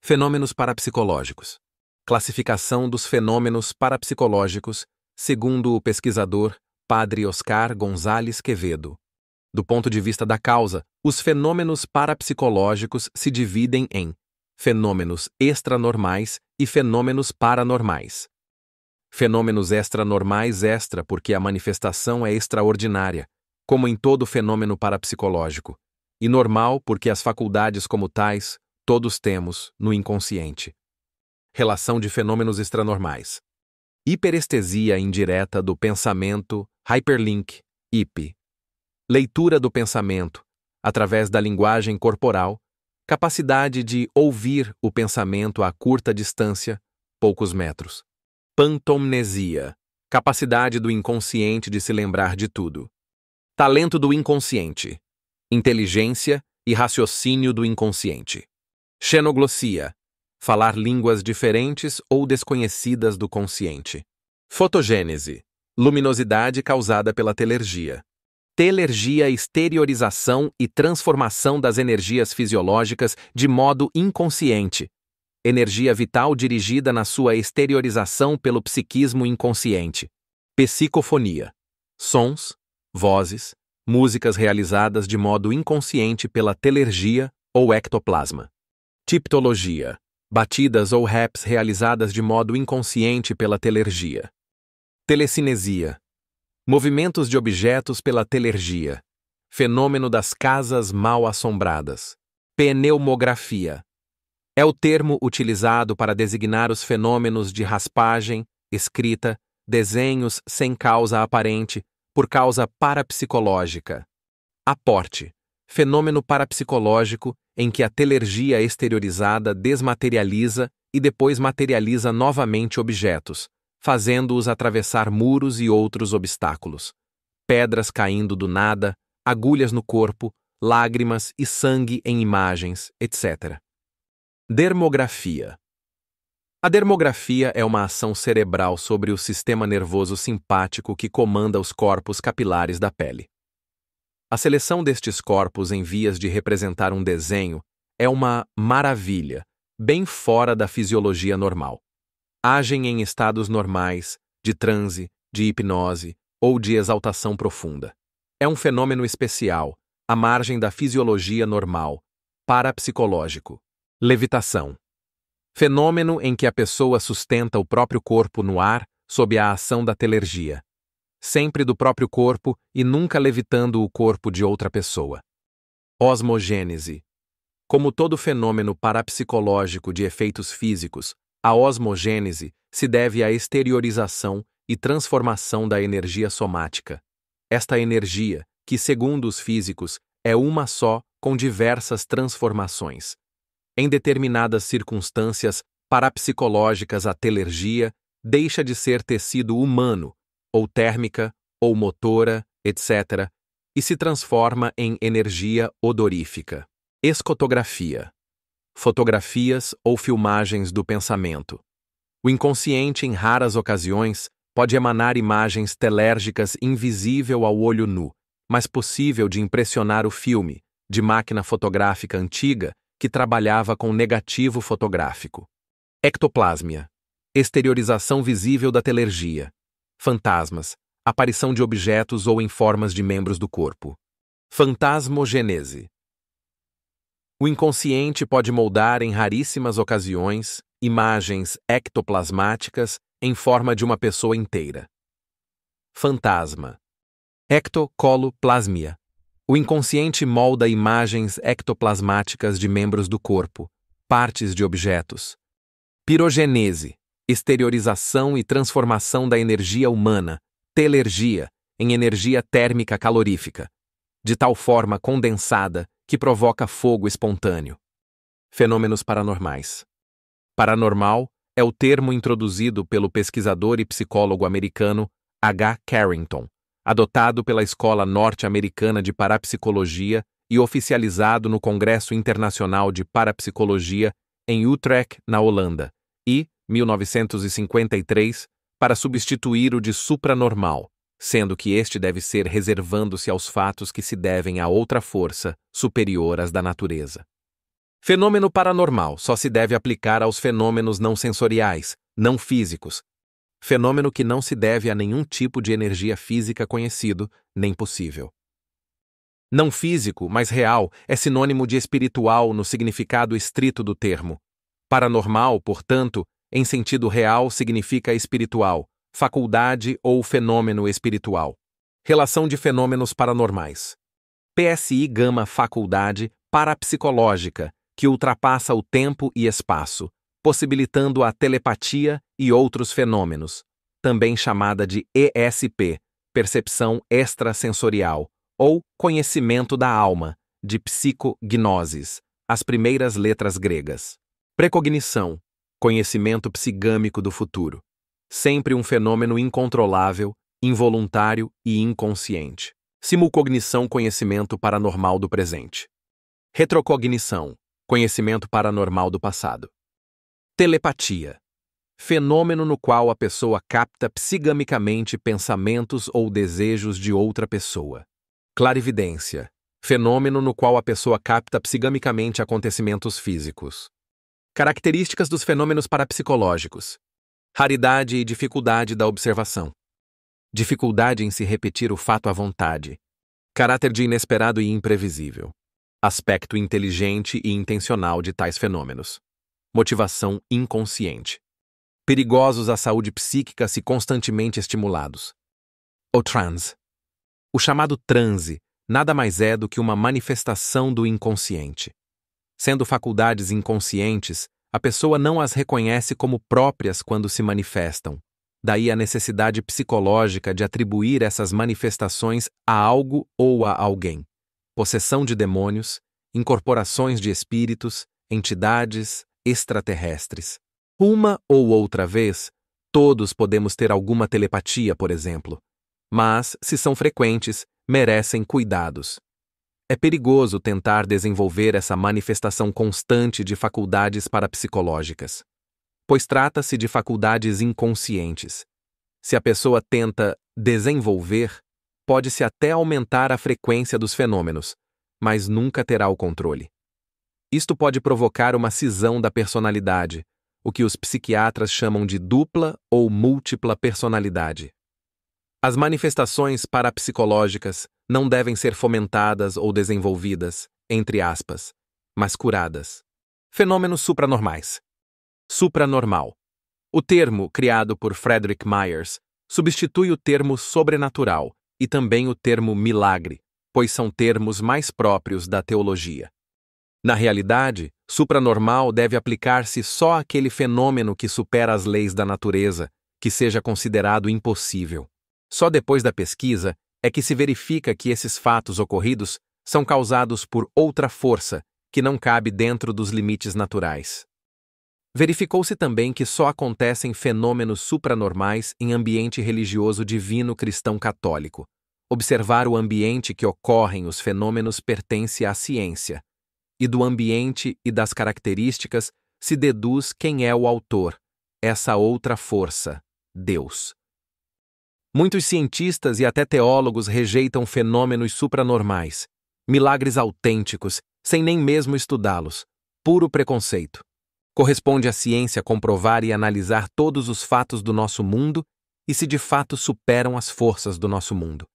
Fenômenos parapsicológicos. Classificação dos fenômenos parapsicológicos, segundo o pesquisador Padre Oscar González Quevedo. Do ponto de vista da causa, os fenômenos parapsicológicos se dividem em fenômenos extranormais e fenômenos paranormais. Fenômenos extranormais porque a manifestação é extraordinária, como em todo fenômeno parapsicológico, e normal porque as faculdades como tais, todos temos no inconsciente. Relação de fenômenos extranormais. Hiperestesia indireta do pensamento, hyperlink, IP. Leitura do pensamento, através da linguagem corporal, capacidade de ouvir o pensamento a curta distância, poucos metros. Pantomnesia, capacidade do inconsciente de se lembrar de tudo. Talento do inconsciente, inteligência e raciocínio do inconsciente. Xenoglossia, falar línguas diferentes ou desconhecidas do consciente. Fotogênese, luminosidade causada pela telergia. Telergia, exteriorização e transformação das energias fisiológicas de modo inconsciente. Energia vital dirigida na sua exteriorização pelo psiquismo inconsciente. Psicofonia. Sons, vozes, músicas realizadas de modo inconsciente pela telergia ou ectoplasma. Tiptologia. Batidas ou raps realizadas de modo inconsciente pela telergia. Telecinesia. Movimentos de objetos pela telergia. Fenômeno das casas mal assombradas. Pneumografia. É o termo utilizado para designar os fenômenos de raspagem, escrita, desenhos sem causa aparente, por causa parapsicológica. Aporte. Fenômeno parapsicológico em que a telergia exteriorizada desmaterializa e depois materializa novamente objetos, fazendo-os atravessar muros e outros obstáculos. Pedras caindo do nada, agulhas no corpo, lágrimas e sangue em imagens, etc. Dermografia. A dermografia é uma ação cerebral sobre o sistema nervoso simpático que comanda os corpos capilares da pele. A seleção destes corpos em vias de representar um desenho é uma maravilha, bem fora da fisiologia normal. Agem em estados normais, de transe, de hipnose ou de exaltação profunda. É um fenômeno especial, à margem da fisiologia normal, parapsicológico. Levitação. Fenômeno em que a pessoa sustenta o próprio corpo no ar sob a ação da telergia. Sempre do próprio corpo e nunca levitando o corpo de outra pessoa. Osmogênese. Como todo fenômeno parapsicológico de efeitos físicos, a osmogênese se deve à exteriorização e transformação da energia somática. Esta energia, que segundo os físicos, é uma só com diversas transformações. Em determinadas circunstâncias parapsicológicas, a telergia deixa de ser tecido humano, ou térmica, ou motora, etc., e se transforma em energia odorífica. Escotografia. Fotografias ou filmagens do pensamento. O inconsciente, em raras ocasiões, pode emanar imagens telérgicas invisível ao olho nu, mas possível de impressionar o filme, de máquina fotográfica antiga, que trabalhava com negativo fotográfico. Ectoplasmia. Exteriorização visível da telergia. Fantasmas. Aparição de objetos ou em formas de membros do corpo. Fantasmogênese. O inconsciente pode moldar em raríssimas ocasiões imagens ectoplasmáticas em forma de uma pessoa inteira. Fantasma. Ectocoloplasmia. O inconsciente molda imagens ectoplasmáticas de membros do corpo, partes de objetos. Pirogenese. Exteriorização e transformação da energia humana, telergia, em energia térmica calorífica, de tal forma condensada que provoca fogo espontâneo. Fenômenos paranormais. Paranormal é o termo introduzido pelo pesquisador e psicólogo americano H. Carrington, adotado pela Escola Norte-Americana de Parapsicologia e oficializado no Congresso Internacional de Parapsicologia em Utrecht, na Holanda, e 1953, para substituir o de supranormal, sendo que este deve ser reservando-se aos fatos que se devem a outra força superior às da natureza. Fenômeno paranormal só se deve aplicar aos fenômenos não sensoriais, não físicos. Fenômeno que não se deve a nenhum tipo de energia física conhecido, nem possível. Não físico, mas real, é sinônimo de espiritual no significado estrito do termo. Paranormal, portanto, em sentido real, significa espiritual, faculdade ou fenômeno espiritual. Relação de fenômenos paranormais. PSI gama faculdade parapsicológica, que ultrapassa o tempo e espaço, possibilitando a telepatia e outros fenômenos, também chamada de ESP, percepção extrasensorial, ou conhecimento da alma, de psicognosis, as primeiras letras gregas. Precognição, conhecimento psigâmico do futuro, sempre um fenômeno incontrolável, involuntário e inconsciente. Simulcognição, conhecimento paranormal do presente. Retrocognição, conhecimento paranormal do passado. Telepatia, fenômeno no qual a pessoa capta psigamicamente pensamentos ou desejos de outra pessoa. Clarividência, fenômeno no qual a pessoa capta psigamicamente acontecimentos físicos. Características dos fenômenos parapsicológicos. Raridade e dificuldade da observação. Dificuldade em se repetir o fato à vontade. Caráter de inesperado e imprevisível. Aspecto inteligente e intencional de tais fenômenos. Motivação inconsciente. Perigosos à saúde psíquica se constantemente estimulados. O transe. O chamado transe nada mais é do que uma manifestação do inconsciente. Sendo faculdades inconscientes, a pessoa não as reconhece como próprias quando se manifestam. Daí a necessidade psicológica de atribuir essas manifestações a algo ou a alguém. Possessão de demônios, incorporações de espíritos, entidades extraterrestres. Uma ou outra vez, todos podemos ter alguma telepatia, por exemplo. Mas, se são frequentes, merecem cuidados. É perigoso tentar desenvolver essa manifestação constante de faculdades parapsicológicas, pois trata-se de faculdades inconscientes. Se a pessoa tenta desenvolver, pode-se até aumentar a frequência dos fenômenos, mas nunca terá o controle. Isto pode provocar uma cisão da personalidade, o que os psiquiatras chamam de dupla ou múltipla personalidade. As manifestações parapsicológicas não devem ser fomentadas ou desenvolvidas, entre aspas, mas curadas. Fenômenos supranormais. Supranormal. O termo, criado por Frederick Myers, substitui o termo sobrenatural e também o termo milagre, pois são termos mais próprios da teologia. Na realidade, supranormal deve aplicar-se só àquele fenômeno que supera as leis da natureza, que seja considerado impossível. Só depois da pesquisa é que se verifica que esses fatos ocorridos são causados por outra força que não cabe dentro dos limites naturais. Verificou-se também que só acontecem fenômenos supranormais em ambiente religioso divino cristão católico. Observar o ambiente que ocorrem os fenômenos pertence à ciência, e do ambiente e das características se deduz quem é o autor, essa outra força, Deus. Muitos cientistas e até teólogos rejeitam fenômenos supranormais, milagres autênticos, sem nem mesmo estudá-los, puro preconceito. Corresponde à ciência comprovar e analisar todos os fatos do nosso mundo e se de fato superam as forças do nosso mundo.